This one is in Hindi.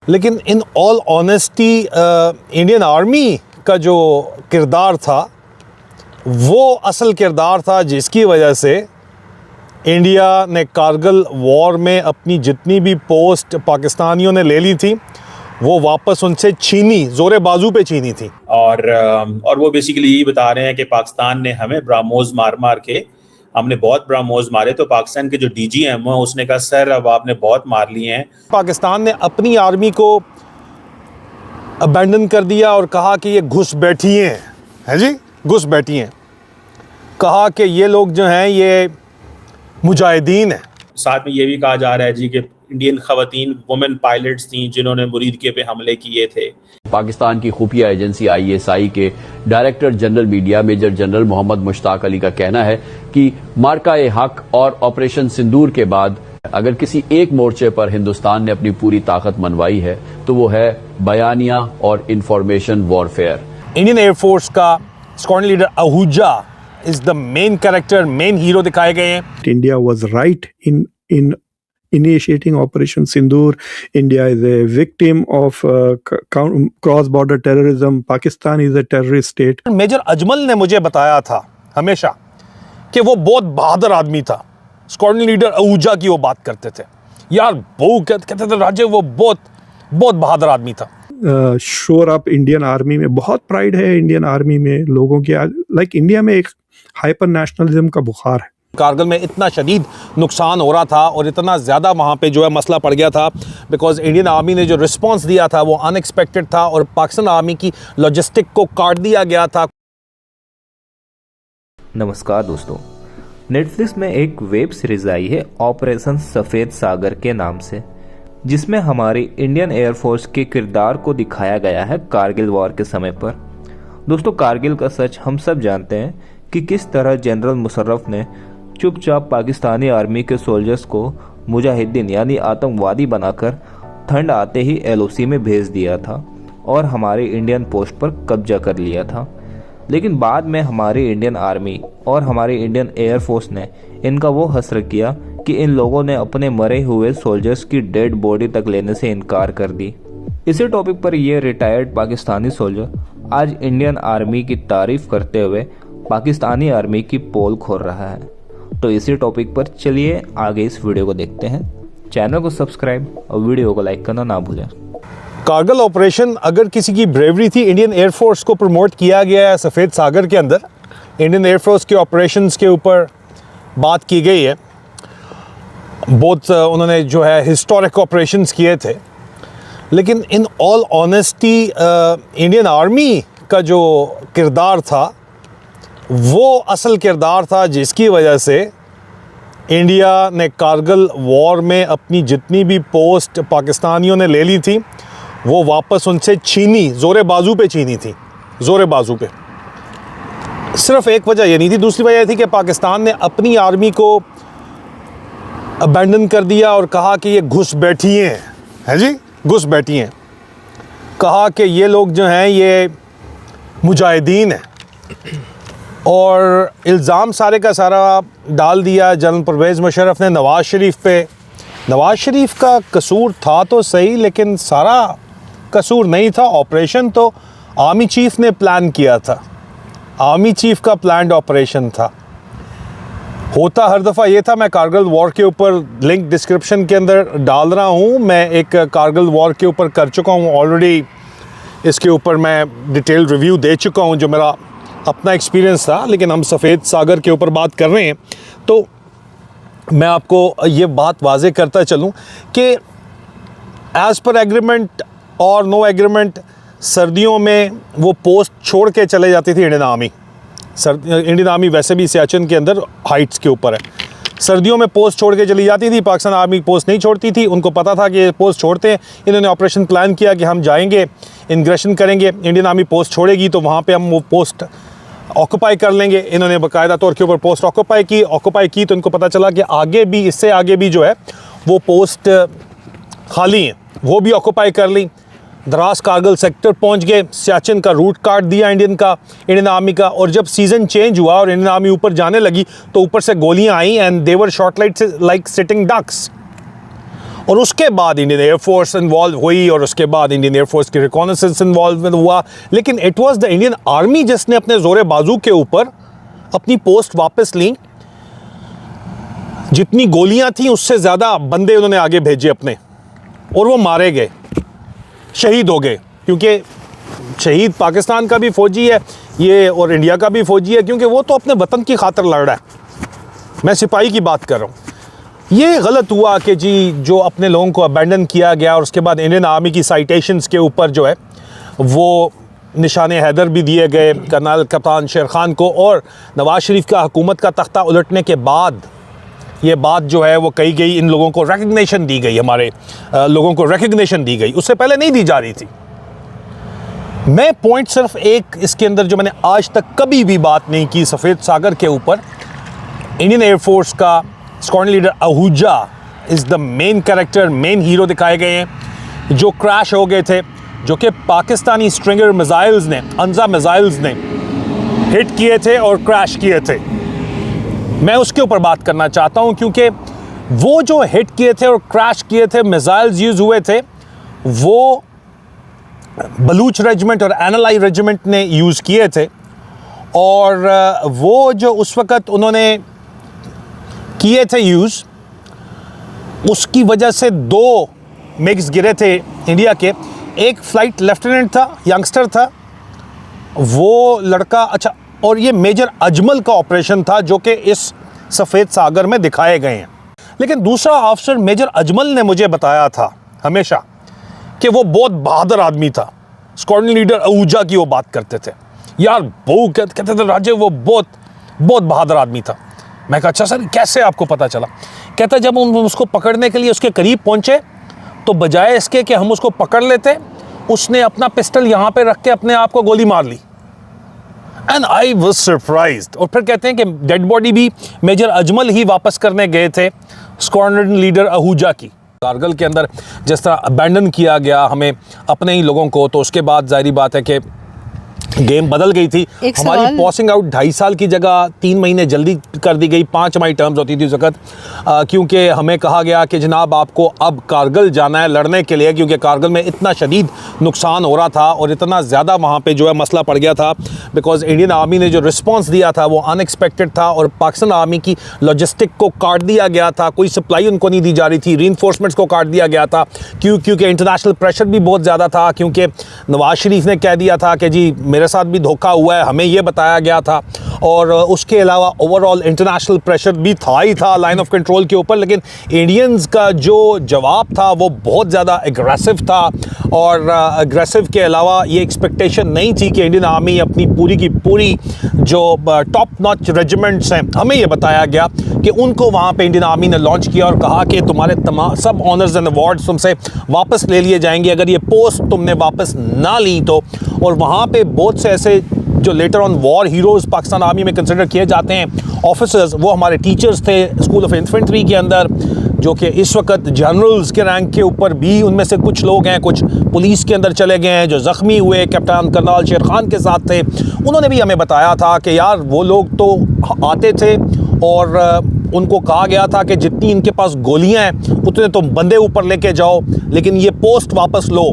लेकिन in all honesty Indian army का जो किरदार था वो असल किरदार था जिसकी वजह से इंडिया ने कारगिल वॉर में अपनी जितनी भी पोस्ट पाकिस्तानियों ने ले ली थी वो वापस उनसे छीनी, जोरे बाजू पे छीनी थी। और वो बेसिकली यही बता रहे हैं कि पाकिस्तान ने हमें ब्राह्मोस मार के, हमने बहुत ब्राह्मोस मारे, तो पाकिस्तान के जो DGM है उसने कहा सर अब आपने बहुत मार लिए हैं। पाकिस्तान ने अपनी आर्मी को अबैंडन कर दिया और कहा कि ये घुसपैठिए हैं जी, घुसपैठिए। कहा कि ये लोग जो हैं ये मुजाहिदीन हैं। साथ में ये भी कहा जा रहा है जी कि इंडियन खवातीन वुमेन पायलट्स थी जिन्होंने मुरीदके पे हमले किए थे। पाकिस्तान की खुफिया एजेंसी ISI के director general media major general Mohammad Mushtaq Ali का कहना है कि मार्का-ए-हक और ऑपरेशन सिंदूर के बाद अगर किसी एक मोर्चे पर हिंदुस्तान ने अपनी पूरी ताकत मनवाई है तो वो है बयानिया और इंफॉर्मेशन वॉरफेयर। इंडियन एयरफोर्स का squadron leader Ahuja is the main character, main hero दिखाए गए हैं। India was right in initiating Operation Sindoor. India is a victim of cross-border terrorism. Pakistan is a terrorist state. Major Ajmal ने मुझे बताया था हमेशा कि वो बहुत बहादुर आदमी था। स्क्वाड्रन लीडर आहूजा की वो बात करते थे, यार वो कहते थे राजे वो बहुत बहादुर आदमी था। शोर अप इंडियन आर्मी में बहुत प्राइड है। इंडियन आर्मी में लोगों की लाइक इंडिया में एक हाइपर नेशनलिज्म का बुखार है। कारगिल में इतना शदीद नुकसान हो रहा था और इतना ज़्यादा वहाँ पे जो है मसला पड़ गया था बिकॉज इंडियन आर्मी ने जो रिस्पांस दिया था वो अनएक्सपेक्टेड था और पाकिस्तान आर्मी की लॉजिस्टिक को काट दिया गया था। नमस्कार दोस्तों, नेटफ्लिक्स में एक वेब सीरीज आई है ऑपरेशन सफ़ेद सागर के नाम से, जिसमें हमारी इंडियन एयरफोर्स के किरदार को दिखाया गया है कारगिल वॉर के समय पर। दोस्तों, कारगिल का सच हम सब जानते हैं कि किस तरह जनरल मुशर्रफ ने चुपचाप पाकिस्तानी आर्मी के सोल्जर्स को मुजाहिदीन यानी आतंकवादी बनाकर ठंड आते ही LOC में भेज दिया था और हमारी इंडियन पोस्ट पर कब्जा कर लिया था। लेकिन बाद में हमारी इंडियन आर्मी और हमारी इंडियन एयरफोर्स ने इनका वो हसर किया कि इन लोगों ने अपने मरे हुए सोल्जर्स की डेड बॉडी तक लेने से इनकार कर दी। इसी टॉपिक पर ये रिटायर्ड पाकिस्तानी सोल्जर आज इंडियन आर्मी की तारीफ करते हुए पाकिस्तानी आर्मी की पोल खोल रहा है। तो इसी टॉपिक पर चलिए आगे इस वीडियो को देखते हैं। चैनल को सब्सक्राइब और वीडियो को लाइक करना ना भूलें। कारगिल ऑपरेशन अगर किसी की ब्रेवरी थी, इंडियन एयरफोर्स को प्रमोट किया गया है सफ़ेद सागर के अंदर। इंडियन एयरफोर्स के ऑपरेशंस के ऊपर बात की गई है, बहुत उन्होंने जो है हिस्टोरिक ऑपरेशंस किए थे। लेकिन in all honesty Indian army का जो किरदार था वो असल किरदार था जिसकी वजह से इंडिया ने कारगिल वॉर में अपनी जितनी भी पोस्ट पाकिस्तानियों ने ले ली थी वो वापस उनसे छीनी, जोरे बाजू पे छीनी थी, जोरे बाजू पे। सिर्फ एक वजह ये नहीं थी, दूसरी वजह थी कि पाकिस्तान ने अपनी आर्मी को अबैंडन कर दिया और कहा कि ये घुसपैठिए हैं जी, घुसपैठिए। कहा कि ये लोग जो हैं ये मुजाहिदीन हैं और इल्ज़ाम सारे का सारा डाल दिया जनरल परवेज़ मुशर्रफ ने नवाज़ शरीफ पे। नवाज़ शरीफ का कसूर था तो सही, लेकिन सारा कसूर नहीं था। ऑपरेशन तो आर्मी चीफ़ ने प्लान किया था, आर्मी चीफ़ का प्लान्ड ऑपरेशन था। होता हर दफ़ा ये था, मैं कारगिल वॉर के ऊपर लिंक डिस्क्रिप्शन के अंदर डाल रहा हूँ। मैं एक कारगिल वॉर के ऊपर कर चुका हूँ ऑलरेडी, इसके ऊपर मैं डिटेल रिव्यू दे चुका हूँ जो मेरा अपना एक्सपीरियंस था। लेकिन हम सफ़ेद सागर के ऊपर बात कर रहे हैं तो मैं आपको ये बात वाज़े करता चलूँ कि एज़ पर एग्रीमेंट और नो एग्रीमेंट सर्दियों में वो पोस्ट छोड़ के चले जाती थी इंडियन आर्मी। इंडियन आर्मी वैसे भी सियाचिन के अंदर हाइट्स के ऊपर है, सर्दियों में पोस्ट छोड़ के चली जाती थी। पाकिस्तान आर्मी पोस्ट नहीं छोड़ती थी, उनको पता था कि ये पोस्ट छोड़ते हैं। इन्होंने ऑपरेशन प्लान किया कि हम जाएंगे, इंग्रेशन करेंगे, इंडियन आर्मी पोस्ट छोड़ेगी तो वहाँ पे हम वो पोस्ट ऑक्यूपाई कर लेंगे। इन्होंने बाकायदा तौर के ऊपर पोस्ट ऑक्यूपाई की तो इनको पता चला कि आगे भी, इससे आगे भी जो है वो पोस्ट खाली हैं, वो भी ऑक्यूपाई कर ली। द्रास कारगिल सेक्टर पहुंच गए, सियाचिन का रूट काट दिया इंडियन आर्मी का। और जब सीज़न चेंज हुआ और इंडियन आर्मी ऊपर जाने लगी तो ऊपर से गोलियां आई and they were shot like sitting ducks. और उसके बाद इंडियन एयरफोर्स इन्वॉल्व हुई और उसके बाद इंडियन एयरफोर्स की रिकॉनेसेंस इन्वॉल्व हुआ, लेकिन it was the Indian army जिसने अपने जोरे बाजू के ऊपर अपनी पोस्ट वापस ली। जितनी गोलियां थी उससे ज़्यादा बंदे उन्होंने आगे भेजे अपने, और वो मारे गए, शहीद हो गए। क्योंकि शहीद पाकिस्तान का भी फ़ौजी है ये और इंडिया का भी फ़ौजी है, क्योंकि वो तो अपने वतन की खातिर लड़ रहा है। मैं सिपाही की बात कर रहा हूँ। ये गलत हुआ कि जी जो अपने लोगों को अबैंडन किया गया और उसके बाद इंडियन आर्मी की साइटेशंस के ऊपर जो है वो निशान हैदर भी दिए गए कर्नल कप्तान शेर खान को, और नवाज शरीफ का हुकूमत का तख्ता उलटने के बाद ये बात जो है वो कही गई, इन लोगों को रिकग्निशन दी गई, हमारे लोगों को रिकग्निशन दी गई, उससे पहले नहीं दी जा रही थी। मैं पॉइंट सिर्फ एक इसके अंदर जो मैंने आज तक कभी भी बात नहीं की सफ़ेद सागर के ऊपर, इंडियन एयरफोर्स का squadron leader Ahuja is the main character, main hero दिखाए गए हैं, जो क्रैश हो गए थे, जो कि पाकिस्तानी स्ट्रिंगर मिसाइल्स ने, अंजा मिसाइल्स ने हिट किए थे और क्रैश किए थे। मैं उसके ऊपर बात करना चाहता हूं, क्योंकि वो जो हिट किए थे और क्रैश किए थे, मिसाइल्स यूज़ हुए थे, वो बलूच रेजिमेंट और एनएलआई रेजिमेंट ने यूज़ किए थे। और वो जो उस वक़्त उन्होंने किए थे यूज़, उसकी वजह से 2 मिग्स गिरे थे इंडिया के। एक फ़्लाइट लेफ्टिनेंट था, यंगस्टर था वो लड़का, अच्छा, और ये मेजर अजमल का ऑपरेशन था जो कि इस सफ़ेद सागर में दिखाए गए हैं। लेकिन दूसरा ऑफिसर मेजर अजमल ने मुझे बताया था हमेशा कि वो बहुत बहादुर आदमी था। स्क्वाड्रन लीडर आहूजा की वो बात करते थे, यार वो कहते थे राजे वो बहुत बहादुर आदमी था। मैं कहा अच्छा सर कैसे आपको पता चला? कहता जब हम उसको पकड़ने के लिए उसके करीब पहुंचे तो बजाय इसके कि हम उसको पकड़ लेते, उसने अपना पिस्टल यहाँ पे रख के अपने आप को गोली मार ली। And I was surprised. और फिर कहते हैं कि डेड बॉडी भी मेजर अजमल ही वापस करने गए थे स्क्वाड्रन लीडर आहूजा की। कारगिल के अंदर जिस तरह अबैंडन किया गया हमें अपने ही लोगों को, तो उसके बाद जाहिर बात है कि गेम बदल गई थी। हमारी पासिंग आउट 2.5 साल की जगह 3 महीने जल्दी कर दी गई। 5 हमारी टर्म्स होती थी उस वक्त, क्योंकि हमें कहा गया कि जनाब आपको अब कारगिल जाना है लड़ने के लिए, क्योंकि कारगिल में इतना शदीद नुकसान हो रहा था और इतना ज़्यादा वहाँ पे जो है मसला पड़ गया था, बिकॉज इंडियन आर्मी ने जो रिस्पॉन्स दिया था वो अनएक्सपेक्टेड था और पाकिस्तान आर्मी की लॉजिस्टिक को काट दिया गया था, कोई सप्लाई उनको नहीं दी जा रही थी, रीइंफोर्समेंट्स को काट दिया गया था। क्योंकि इंटरनेशनल प्रेशर भी बहुत ज़्यादा था, क्योंकि नवाज शरीफ ने कह दिया था कि जी मेरे साथ भी धोखा हुआ है, हमें ये बताया गया था। और उसके अलावा ओवरऑल इंटरनेशनल प्रेशर भी था ही था लाइन ऑफ कंट्रोल के ऊपर, लेकिन इंडियंस का जो जवाब था वो बहुत ज़्यादा एग्रेसिव था। और एग्रेसिव के अलावा ये एक्सपेक्टेशन नहीं थी कि इंडियन आर्मी अपनी पूरी की पूरी जो टॉप नॉच रेजिमेंट्स हैं, हमें ये बताया गया कि उनको वहाँ पे इंडियन आर्मी ने लॉन्च किया और कहा कि तुम्हारे तमाम सब ऑनर्स एंड अवार्ड्स तुमसे वापस ले लिए जाएंगे अगर ये पोस्ट तुमने वापस ना ली तो। और वहाँ पे बहुत से ऐसे जो later on war heroes Pakistan army में कंसिडर किए जाते हैं ऑफिसर्स, वो हमारे टीचर्स थे स्कूल ऑफ इन्फेंट्री के अंदर, जो कि इस वक्त जनरल्स के रैंक के ऊपर भी उनमें से कुछ लोग हैं, कुछ पुलिस के अंदर चले गए हैं, जो ज़ख्मी हुए कैप्टन कर्नल शेर खान के साथ थे। उन्होंने भी हमें बताया था कि यार वो लोग तो आते थे और उनको कहा गया था कि जितनी इनके पास गोलियां हैं उतने तुम बंदे ऊपर लेके जाओ, लेकिन ये पोस्ट वापस लो।